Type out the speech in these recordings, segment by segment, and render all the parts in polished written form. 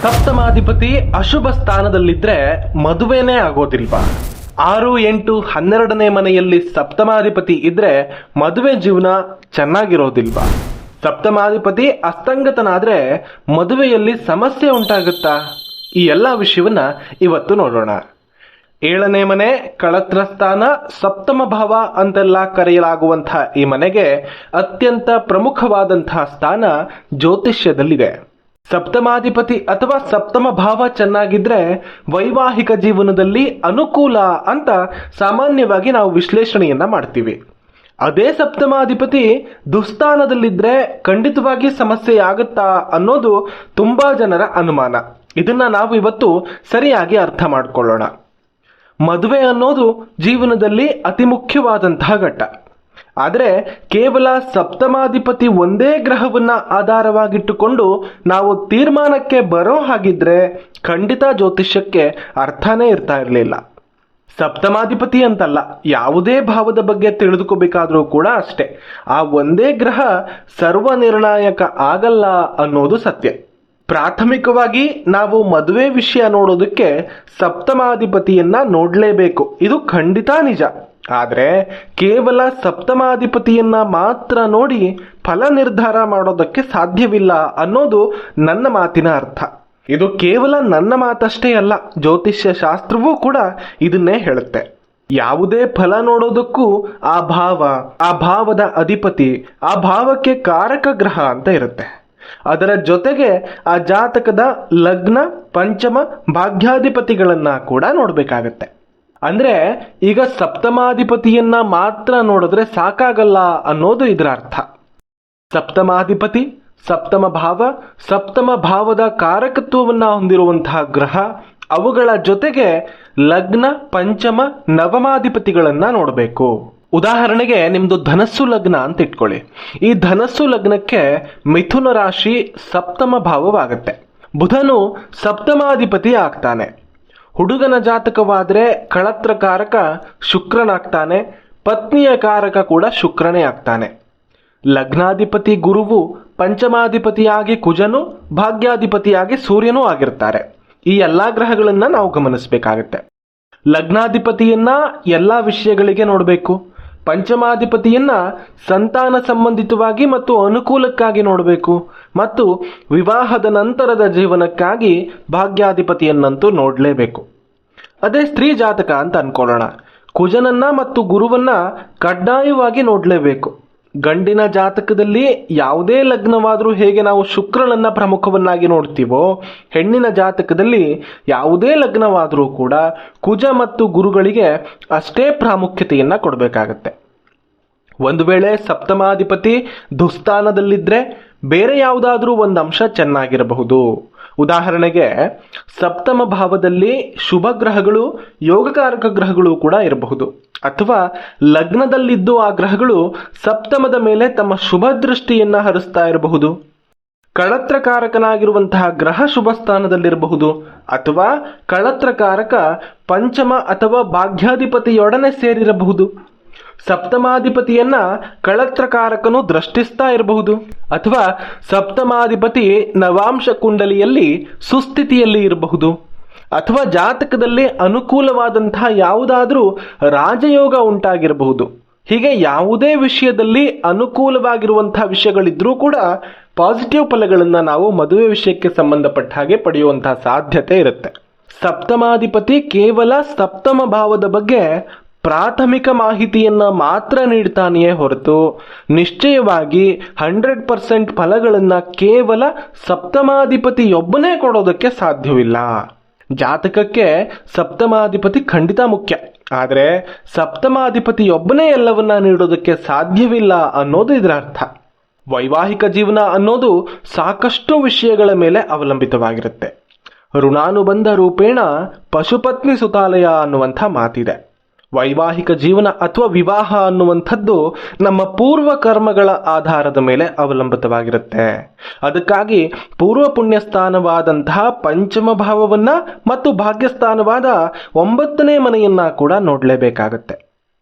ಸಪ್ತಮಾಧಿಪತಿ ಅಶುಭ ಸ್ಥಾನದಲ್ಲಿದ್ರೆ ಮದುವೆನೇ ಆಗೋದಿಲ್ವಾ? 6, 8, 12ನೇ ಮನೆಯಲ್ಲಿ ಸಪ್ತಮಾಧಿಪತಿ ಇದ್ರೆ ಮದುವೆ ಜೀವನ ಚೆನ್ನಾಗಿರೋದಿಲ್ವಾ? ಸಪ್ತಮಾಧಿಪತಿ ಅಸ್ತಂಗತನಾದ್ರೆ ಮದುವೆಯಲ್ಲಿ ಸಮಸ್ಯೆ ಉಂಟಾಗುತ್ತಾ? ಈ ಎಲ್ಲ ವಿಷಯವನ್ನ ಇವತ್ತು ನೋಡೋಣ. 7ನೇ ಮನೆ ಕಳತ್ರ ಸ್ಥಾನ, ಸಪ್ತಮ ಭಾವ ಅಂತೆಲ್ಲ ಕರೆಯಲಾಗುವಂತಹ ಈ ಮನೆಗೆ ಅತ್ಯಂತ ಪ್ರಮುಖವಾದಂತಹ ಸ್ಥಾನ ಜ್ಯೋತಿಷ್ಯದಲ್ಲಿದೆ. ಸಪ್ತಮಾಧಿಪತಿ ಅಥವಾ ಸಪ್ತಮ ಭಾವ ಚೆನ್ನಾಗಿದ್ರೆ ವೈವಾಹಿಕ ಜೀವನದಲ್ಲಿ ಅನುಕೂಲ ಅಂತ ಸಾಮಾನ್ಯವಾಗಿ ನಾವು ವಿಶ್ಲೇಷಣೆಯನ್ನ ಮಾಡ್ತೀವಿ. ಅದೇ ಸಪ್ತಮಾಧಿಪತಿ ದುಸ್ಥಾನದಲ್ಲಿದ್ರೆ ಖಂಡಿತವಾಗಿ ಸಮಸ್ಯೆ ಆಗುತ್ತಾ ಅನ್ನೋದು ತುಂಬಾ ಜನರ ಅನುಮಾನ. ಇದನ್ನ ನಾವು ಇವತ್ತು ಸರಿಯಾಗಿ ಅರ್ಥ ಮಾಡ್ಕೊಳ್ಳೋಣ. ಮದುವೆ ಅನ್ನೋದು ಜೀವನದಲ್ಲಿ ಅತಿ ಮುಖ್ಯವಾದಂತಹ ಘಟ್ಟ. ಆದರೆ ಕೇವಲ ಸಪ್ತಮಾಧಿಪತಿ ಒಂದೇ ಗ್ರಹವನ್ನ ಆಧಾರವಾಗಿಟ್ಟುಕೊಂಡು ನಾವು ತೀರ್ಮಾನಕ್ಕೆ ಬರೋ ಹಾಗಿದ್ರೆ ಖಂಡಿತ ಜ್ಯೋತಿಷ್ಯಕ್ಕೆ ಅರ್ಥನೇ ಇರ್ತಾ ಇರಲಿಲ್ಲ. ಸಪ್ತಮಾಧಿಪತಿ ಅಂತಲ್ಲ, ಯಾವುದೇ ಭಾವದ ಬಗ್ಗೆ ತಿಳಿದುಕೋಬೇಕಾದ್ರೂ ಕೂಡ ಅಷ್ಟೇ, ಆ ಒಂದೇ ಗ್ರಹ ಸರ್ವ ನಿರ್ಣಾಯಕ ಆಗಲ್ಲ ಅನ್ನೋದು ಸತ್ಯ. ಪ್ರಾಥಮಿಕವಾಗಿ ನಾವು ಮದುವೆ ವಿಷಯ ನೋಡೋದಕ್ಕೆ ಸಪ್ತಮಾಧಿಪತಿಯನ್ನ ನೋಡಲೇಬೇಕು, ಇದು ಖಂಡಿತ ನಿಜ. ಆದರೆ ಕೇವಲ ಸಪ್ತಮಾಧಿಪತಿಯನ್ನ ಮಾತ್ರ ನೋಡಿ ಫಲ ನಿರ್ಧಾರ ಮಾಡೋದಕ್ಕೆ ಸಾಧ್ಯವಿಲ್ಲ ಅನ್ನೋದು ನನ್ನ ಮಾತಿನ ಅರ್ಥ. ಇದು ಕೇವಲ ನನ್ನ ಮಾತಷ್ಟೇ ಅಲ್ಲ, ಜ್ಯೋತಿಷ್ಯ ಶಾಸ್ತ್ರವೂ ಕೂಡ ಇದನ್ನೇ ಹೇಳುತ್ತೆ. ಯಾವುದೇ ಫಲ ನೋಡೋದಕ್ಕೂ ಆ ಭಾವ, ಆ ಭಾವದ ಅಧಿಪತಿ, ಆ ಭಾವಕ್ಕೆ ಕಾರಕ ಗ್ರಹ ಅಂತ ಇರುತ್ತೆ. ಅದರ ಜೊತೆಗೆ ಆ ಜಾತಕದ ಲಗ್ನ, ಪಂಚಮ, ಭಾಗ್ಯಾಧಿಪತಿಗಳನ್ನ ಕೂಡ ನೋಡ್ಬೇಕಾಗತ್ತೆ. ಅಂದ್ರೆ ಈಗ ಸಪ್ತಮಾಧಿಪತಿಯನ್ನ ಮಾತ್ರ ನೋಡಿದ್ರೆ ಸಾಕಾಗಲ್ಲ ಅನ್ನೋದು ಇದರ ಅರ್ಥ. ಸಪ್ತಮಾಧಿಪತಿ, ಸಪ್ತಮ ಭಾವ, ಸಪ್ತಮ ಭಾವದ ಕಾರಕತ್ವವನ್ನ ಹೊಂದಿರುವಂತಹ ಗ್ರಹ, ಅವುಗಳ ಜೊತೆಗೆ ಲಗ್ನ, ಪಂಚಮ, ನವಮಾಧಿಪತಿಗಳನ್ನ ನೋಡಬೇಕು. ಉದಾಹರಣೆಗೆ ನಿಮ್ದು ಧನಸ್ಸು ಲಗ್ನ ಅಂತ ಇಟ್ಕೊಳ್ಳಿ. ಈ ಧನಸ್ಸು ಲಗ್ನಕ್ಕೆ ಮಿಥುನ ರಾಶಿ ಸಪ್ತಮ ಭಾವವಾಗುತ್ತೆ. ಬುಧನು ಸಪ್ತಮಾಧಿಪತಿ ಆಗ್ತಾನೆ. ಹುಡುಗನ ಜಾತಕವಾದ್ರೆ ಕಳತ್ರ ಕಾರಕ ಶುಕ್ರನಾಗ್ತಾನೆ, ಪತ್ನಿಯ ಕಾರಕ ಕೂಡ ಶುಕ್ರನೇ ಆಗ್ತಾನೆ. ಲಗ್ನಾಧಿಪತಿ ಗುರುವು ಪಂಚಮಾಧಿಪತಿಯಾಗಿ ಕುಜನು, ಭಾಗ್ಯಾಧಿಪತಿಯಾಗಿ ಸೂರ್ಯನೂ ಆಗಿರ್ತಾರೆ. ಈ ಎಲ್ಲಾ ಗ್ರಹಗಳನ್ನ ನಾವು ಗಮನಿಸಬೇಕಾಗತ್ತೆ. ಲಗ್ನಾಧಿಪತಿಯನ್ನ ಎಲ್ಲಾ ವಿಷಯಗಳಿಗೆ ನೋಡಬೇಕು, ಪಂಚಮಾಧಿಪತಿಯನ್ನ ಸಂತಾನ ಸಂಬಂಧಿತವಾಗಿ ಮತ್ತು ಅನುಕೂಲಕ್ಕಾಗಿ ನೋಡಬೇಕು, ಮತ್ತು ವಿವಾಹದ ನಂತರದ ಜೀವನಕ್ಕಾಗಿ ಭಾಗ್ಯಾಧಿಪತಿಯನ್ನಂತೂ ನೋಡಲೇಬೇಕು. ಅದೇ ಸ್ತ್ರೀ ಜಾತಕ ಅಂತ ಅನ್ಕೊಳ್ಳೋಣ. ಕುಜನನ್ನ ಮತ್ತು ಗುರುವನ್ನ ಕಡ್ಡಾಯವಾಗಿ ನೋಡಲೇಬೇಕು. ಗಂಡಿನ ಜಾತಕದಲ್ಲಿ ಯಾವುದೇ ಲಗ್ನವಾದರೂ ಹೇಗೆ ನಾವು ಶುಕ್ರನನ್ನ ಪ್ರಮುಖವನ್ನಾಗಿ ನೋಡ್ತೀವೋ, ಹೆಣ್ಣಿನ ಜಾತಕದಲ್ಲಿ ಯಾವುದೇ ಲಗ್ನವಾದರೂ ಕೂಡ ಕುಜ ಮತ್ತು ಗುರುಗಳಿಗೆ ಅಷ್ಟೇ ಪ್ರಾಮುಖ್ಯತೆಯನ್ನ ಕೊಡಬೇಕಾಗತ್ತೆ. ಒಂದು ವೇಳೆ ಸಪ್ತಮಾಧಿಪತಿ ದುಸ್ಥಾನದಲ್ಲಿದ್ರೆ ಬೇರೆ ಯಾವುದಾದ್ರೂ ಒಂದು ಅಂಶ ಚೆನ್ನಾಗಿರಬಹುದು. ಉದಾಹರಣೆಗೆ ಸಪ್ತಮ ಭಾವದಲ್ಲಿ ಶುಭ ಗ್ರಹಗಳು, ಯೋಗಕಾರಕ ಗ್ರಹಗಳು ಕೂಡ ಇರಬಹುದು. ಅಥವಾ ಲಗ್ನದಲ್ಲಿದ್ದು ಆ ಗ್ರಹಗಳು ಸಪ್ತಮದ ಮೇಲೆ ತಮ್ಮ ಶುಭ ದೃಷ್ಟಿಯನ್ನ ಹರಿಸ್ತಾ ಇರಬಹುದು. ಕಳತ್ರಕಾರಕನಾಗಿರುವಂತಹ ಗ್ರಹ ಶುಭ ಸ್ಥಾನದಲ್ಲಿರಬಹುದು. ಅಥವಾ ಕಳತ್ರಕಾರಕ ಪಂಚಮ ಅಥವಾ ಭಾಗ್ಯಾಧಿಪತಿಯೊಡನೆ ಸೇರಿರಬಹುದು. ಸಪ್ತಮಾಧಿಪತಿಯನ್ನ ಕಳತ್ರಕಾರಕನು ದೃಷ್ಟಿಸ್ತಾ ಇರಬಹುದು. ಅಥವಾ ಸಪ್ತಮಾಧಿಪತಿ ನವಾಂಶ ಕುಂಡಲಿಯಲ್ಲಿ ಸುಸ್ಥಿತಿಯಲ್ಲಿ ಇರಬಹುದು. ಅಥವಾ ಜಾತಕದಲ್ಲಿ ಅನುಕೂಲವಾದಂತಹ ಯಾವುದಾದ್ರೂ ರಾಜಯೋಗ ಉಂಟಾಗಿರಬಹುದು. ಹೀಗೆ ಯಾವುದೇ ವಿಷಯದಲ್ಲಿ ಅನುಕೂಲವಾಗಿರುವಂತಹ ವಿಷಯಗಳಿದ್ರೂ ಕೂಡ ಪಾಸಿಟಿವ್ ಫಲಗಳನ್ನ ನಾವು ಮದುವೆ ವಿಷಯಕ್ಕೆ ಸಂಬಂಧಪಟ್ಟ ಹಾಗೆ ಪಡೆಯುವಂತಹ ಸಾಧ್ಯತೆ ಇರುತ್ತೆ. ಸಪ್ತಮಾಧಿಪತಿ ಕೇವಲ ಸಪ್ತಮ ಭಾವದ ಬಗ್ಗೆ ಪ್ರಾಥಮಿಕ ಮಾಹಿತಿಯನ್ನ ಮಾತ್ರ ನೀಡ್ತಾನೆಯೇ ಹೊರತು ನಿಶ್ಚಯವಾಗಿ 100% ಫಲಗಳನ್ನ ಕೇವಲ ಸಪ್ತಮಾಧಿಪತಿಯೊಬ್ಬನೇ ಕೊಡೋದಕ್ಕೆ ಸಾಧ್ಯವಿಲ್ಲ. ಜಾತಕಕ್ಕೆ ಸಪ್ತಮಾಧಿಪತಿ ಖಂಡಿತ ಮುಖ್ಯ, ಆದರೆ ಸಪ್ತಮಾಧಿಪತಿಯೊಬ್ಬನೇ ಎಲ್ಲವನ್ನ ನೀಡೋದಕ್ಕೆ ಸಾಧ್ಯವಿಲ್ಲ ಅನ್ನೋದು ಇದರ ಅರ್ಥ. ವೈವಾಹಿಕ ಜೀವನ ಅನ್ನೋದು ಸಾಕಷ್ಟು ವಿಷಯಗಳ ಮೇಲೆ ಅವಲಂಬಿತವಾಗಿರುತ್ತೆ. ಋಣಾನುಬಂಧ ರೂಪೇಣ ಪಶುಪತ್ನಿ ಸುತಾಲಯ ಅನ್ನುವಂಥ ಮಾತಿದೆ. ವೈವಾಹಿಕ ಜೀವನ ಅಥವಾ ವಿವಾಹ ಅನ್ನುವಂಥದ್ದು ನಮ್ಮ ಪೂರ್ವ ಕರ್ಮಗಳ ಆಧಾರದ ಮೇಲೆ ಅವಲಂಬಿತವಾಗಿರುತ್ತೆ. ಅದಕ್ಕಾಗಿ ಪೂರ್ವ ಪುಣ್ಯ ಸ್ಥಾನವಾದಂತಹ ಪಂಚಮ ಭಾವವನ್ನ ಮತ್ತು ಭಾಗ್ಯಸ್ಥಾನವಾದ 9ನೇ ಮನೆಯನ್ನ ಕೂಡ ನೋಡಲೇಬೇಕಾಗತ್ತೆ.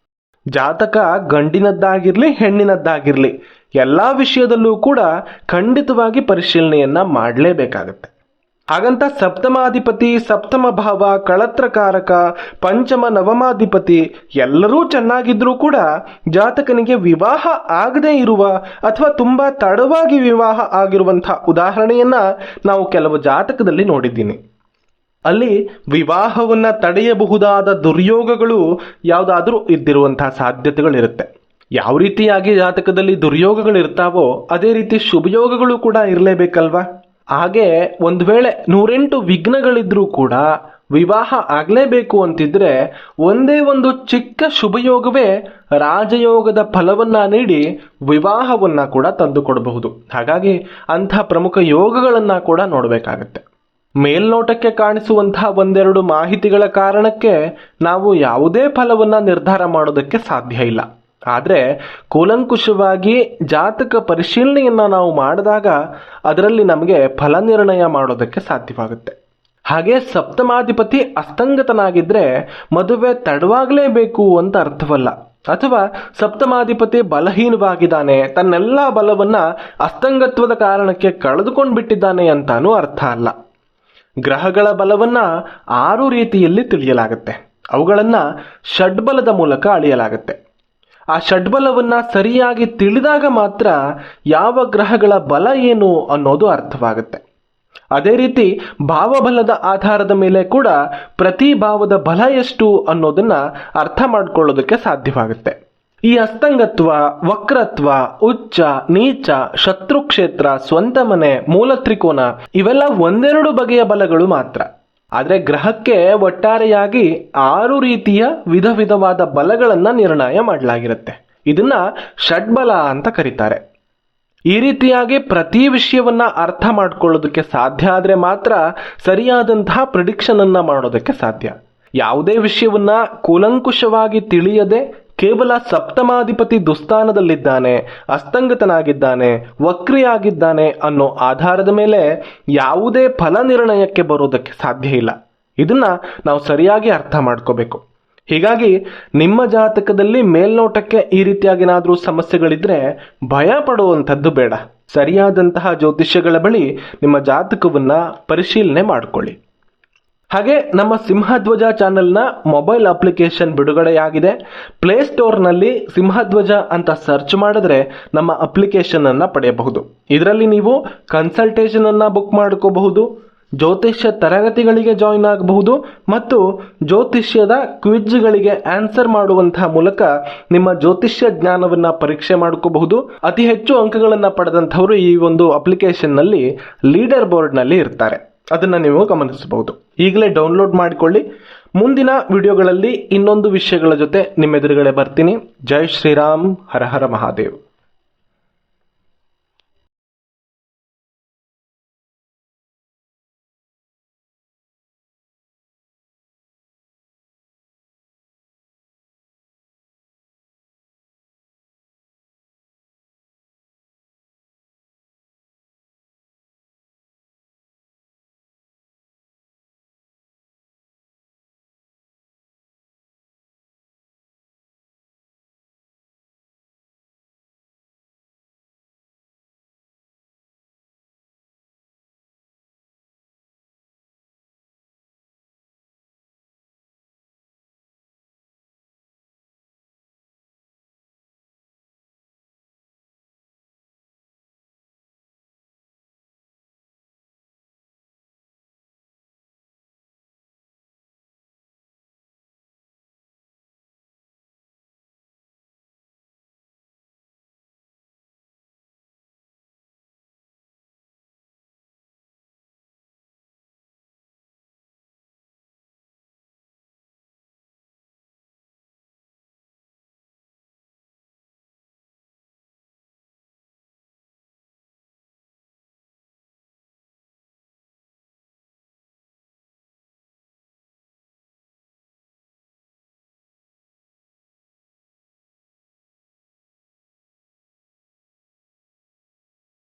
ಜಾತಕ ಗಂಡಿನದ್ದಾಗಿರ್ಲಿ ಹೆಣ್ಣಿನದ್ದಾಗಿರ್ಲಿ ಎಲ್ಲ ವಿಷಯದಲ್ಲೂ ಕೂಡ ಖಂಡಿತವಾಗಿ ಪರಿಶೀಲನೆಯನ್ನ ಮಾಡಲೇಬೇಕಾಗತ್ತೆ. ಹಾಗಂತ ಸಪ್ತಮಾಧಿಪತಿ, ಸಪ್ತಮ ಭಾವ, ಕಳತ್ರಕಾರಕ, ಪಂಚಮ ನವಮಾಧಿಪತಿ ಎಲ್ಲರೂ ಚೆನ್ನಾಗಿದ್ರೂ ಕೂಡ ಜಾತಕನಿಗೆ ವಿವಾಹ ಆಗದೇ ಇರುವ ಅಥವಾ ತುಂಬಾ ತಡವಾಗಿ ವಿವಾಹ ಆಗಿರುವಂತಹ ಉದಾಹರಣೆಯನ್ನ ನಾವು ಕೆಲವು ಜಾತಕದಲ್ಲಿ ನೋಡಿದ್ದೀನಿ. ಅಲ್ಲಿ ವಿವಾಹವನ್ನ ತಡೆಯಬಹುದಾದ ದುರ್ಯೋಗಗಳು ಯಾವುದಾದ್ರೂ ಇದ್ದಿರುವಂತಹ ಸಾಧ್ಯತೆಗಳಿರುತ್ತೆ. ಯಾವ ರೀತಿಯಾಗಿ ಜಾತಕದಲ್ಲಿ ದುರ್ಯೋಗಗಳಿರ್ತಾವೋ ಅದೇ ರೀತಿ ಶುಭಯೋಗಗಳು ಕೂಡ ಇರಲೇಬೇಕಲ್ವಾ. ಹಾಗೆ ಒಂದು ವೇಳೆ 108 ವಿಘ್ನಗಳಿದ್ರೂ ಕೂಡ ವಿವಾಹ ಆಗಲೇಬೇಕು ಅಂತಿದ್ರೆ ಒಂದೇ ಒಂದು ಚಿಕ್ಕ ಶುಭಯೋಗವೇ ರಾಜಯೋಗದ ಫಲವನ್ನ ನೀಡಿ ವಿವಾಹವನ್ನ ಕೂಡ ತಂದುಕೊಡಬಹುದು. ಹಾಗಾಗಿ ಅಂಥ ಪ್ರಮುಖ ಯೋಗಗಳನ್ನ ಕೂಡ ನೋಡಬೇಕಾಗತ್ತೆ. ಮೇಲ್ನೋಟಕ್ಕೆ ಕಾಣಿಸುವಂತಹ ಒಂದೆರಡು ಮಾಹಿತಿಗಳ ಕಾರಣಕ್ಕೆ ನಾವು ಯಾವುದೇ ಫಲವನ್ನ ನಿರ್ಧಾರ ಮಾಡೋದಕ್ಕೆ ಸಾಧ್ಯ ಇಲ್ಲ. ಆದರೆ ಕೂಲಂಕುಷವಾಗಿ ಜಾತಕ ಪರಿಶೀಲನೆಯನ್ನ ನಾವು ಮಾಡಿದಾಗ ಅದರಲ್ಲಿ ನಮಗೆ ಫಲ ನಿರ್ಣಯ ಮಾಡೋದಕ್ಕೆ ಸಾಧ್ಯವಾಗುತ್ತೆ. ಹಾಗೆ ಸಪ್ತಮಾಧಿಪತಿ ಅಸ್ತಂಗತನಾಗಿದ್ರೆ ಮದುವೆ ತಡವಾಗಲೇಬೇಕು ಅಂತ ಅರ್ಥವಲ್ಲ, ಅಥವಾ ಸಪ್ತಮಾಧಿಪತಿ ಬಲಹೀನವಾಗಿದ್ದಾನೆ, ತನ್ನೆಲ್ಲ ಬಲವನ್ನ ಅಸ್ತಂಗತ್ವದ ಕಾರಣಕ್ಕೆ ಕಳೆದುಕೊಂಡು ಬಿಟ್ಟಿದ್ದಾನೆ ಅಂತಾನೂ ಅರ್ಥ ಅಲ್ಲ. ಗ್ರಹಗಳ ಬಲವನ್ನ 6 ರೀತಿಯಲ್ಲಿ ತಿಳಿಯಲಾಗುತ್ತೆ. ಅವುಗಳನ್ನ ಷಡ್ಬಲದ ಮೂಲಕ ಅಳೆಯಲಾಗುತ್ತೆ. ಆ ಷಡ್ಬಲವನ್ನ ಸರಿಯಾಗಿ ತಿಳಿದಾಗ ಮಾತ್ರ ಯಾವ ಗ್ರಹಗಳ ಬಲ ಏನು ಅನ್ನೋದು ಅರ್ಥವಾಗುತ್ತೆ. ಅದೇ ರೀತಿ ಭಾವಬಲದ ಆಧಾರದ ಮೇಲೆ ಕೂಡ ಪ್ರತಿ ಭಾವದ ಬಲ ಎಷ್ಟು ಅನ್ನೋದನ್ನ ಅರ್ಥ ಮಾಡ್ಕೊಳ್ಳೋದಕ್ಕೆ ಸಾಧ್ಯವಾಗುತ್ತೆ. ಈ ಅಸ್ತಂಗತ್ವ, ವಕ್ರತ್ವ, ಉಚ್ಚ, ನೀಚ, ಶತ್ರುಕ್ಷೇತ್ರ, ಸ್ವಂತ ಮನೆ, ಮೂಲ ತ್ರಿಕೋನ ಇವೆಲ್ಲ ಒಂದೆರಡು ಬಗೆಯ ಬಲಗಳು ಮಾತ್ರ. ಆದರೆ ಗ್ರಹಕ್ಕೆ ಒಟ್ಟಾರೆಯಾಗಿ 6 ರೀತಿಯ ವಿಧ ವಿಧವಾದ ಬಲಗಳನ್ನ ನಿರ್ಣಯ ಮಾಡಲಾಗಿರುತ್ತೆ. ಇದನ್ನ ಷಡ್ಬಲ ಅಂತ ಕರೀತಾರೆ. ಈ ರೀತಿಯಾಗಿ ಪ್ರತಿ ವಿಷಯವನ್ನ ಅರ್ಥ ಮಾಡ್ಕೊಳ್ಳೋದಕ್ಕೆ ಸಾಧ್ಯ ಆದ್ರೆ ಮಾತ್ರ ಸರಿಯಾದಂತಹ ಪ್ರಿಡಿಕ್ಷನ್ ಅನ್ನ ಮಾಡೋದಕ್ಕೆ ಸಾಧ್ಯ. ಯಾವುದೇ ವಿಷಯವನ್ನ ಕೂಲಂಕುಷವಾಗಿ ತಿಳಿಯದೆ ಕೇವಲ ಸಪ್ತಮಾಧಿಪತಿ ದುಸ್ಥಾನದಲ್ಲಿದ್ದಾನೆ, ಅಸ್ತಂಗತನಾಗಿದ್ದಾನೆ, ವಕ್ರಿಯಾಗಿದ್ದಾನೆ ಅನ್ನೋ ಆಧಾರದ ಮೇಲೆ ಯಾವುದೇ ಫಲ ನಿರ್ಣಯಕ್ಕೆ ಬರೋದಕ್ಕೆ ಸಾಧ್ಯ ಇಲ್ಲ. ಇದನ್ನ ನಾವು ಸರಿಯಾಗಿ ಅರ್ಥ ಮಾಡ್ಕೋಬೇಕು. ಹೀಗಾಗಿ ನಿಮ್ಮ ಜಾತಕದಲ್ಲಿ ಮೇಲ್ನೋಟಕ್ಕೆ ಈ ರೀತಿಯಾಗೇನಾದ್ರೂ ಸಮಸ್ಯೆಗಳಿದ್ರೆ ಭಯ ಪಡುವಂಥದ್ದು ಬೇಡ. ಸರಿಯಾದಂತಹ ಜ್ಯೋತಿಷ್ಯಗಳ ಬಳಿ ನಿಮ್ಮ ಜಾತಕವನ್ನ ಪರಿಶೀಲನೆ ಮಾಡಿಕೊಳ್ಳಿ. ಹಾಗೆ ನಮ್ಮ ಸಿಂಹಧ್ವಜ ಚಾನೆಲ್ನ ಮೊಬೈಲ್ ಅಪ್ಲಿಕೇಶನ್ ಬಿಡುಗಡೆಯಾಗಿದೆ. ಪ್ಲೇಸ್ಟೋರ್ನಲ್ಲಿ ಸಿಂಹಧ್ವಜ ಅಂತ ಸರ್ಚ್ ಮಾಡಿದ್ರೆ ನಮ್ಮ ಅಪ್ಲಿಕೇಶನ್ ಅನ್ನ ಪಡೆಯಬಹುದು. ಇದರಲ್ಲಿ ನೀವು ಕನ್ಸಲ್ಟೇಷನ್ ಅನ್ನ ಬುಕ್ ಮಾಡ್ಕೋಬಹುದು, ಜ್ಯೋತಿಷ್ಯ ತರಗತಿಗಳಿಗೆ ಜಾಯಿನ್ ಆಗಬಹುದು ಮತ್ತು ಜ್ಯೋತಿಷ್ಯದ ಕ್ವಿಜ್ಗಳಿಗೆ ಆನ್ಸರ್ ಮಾಡುವಂತಹ ಮೂಲಕ ನಿಮ್ಮ ಜ್ಯೋತಿಷ್ಯ ಜ್ಞಾನವನ್ನ ಪರೀಕ್ಷೆ ಮಾಡ್ಕೋಬಹುದು. ಅತಿ ಹೆಚ್ಚು ಅಂಕಗಳನ್ನ ಪಡೆದಂಥವರು ಈ ಒಂದು ಅಪ್ಲಿಕೇಶನ್ ನಲ್ಲಿ ಲೀಡರ್ ಬೋರ್ಡ್ ನಲ್ಲಿ ಇರ್ತಾರೆ. ಅದನ್ನ ನೀವು ಗಮನಿಸಬಹುದು. ಈಗಲೇ ಡೌನ್ಲೋಡ್ ಮಾಡಿಕೊಳ್ಳಿ. ಮುಂದಿನ ವಿಡಿಯೋಗಳಲ್ಲಿ ಇನ್ನೊಂದು ವಿಷಯಗಳ ಜೊತೆ ನಿಮ್ಮ ಎದುರುಗಡೆ ಬರ್ತೀನಿ. ಜೈ ಶ್ರೀರಾಮ್, ಹರ ಹರ ಮಹಾದೇವ್.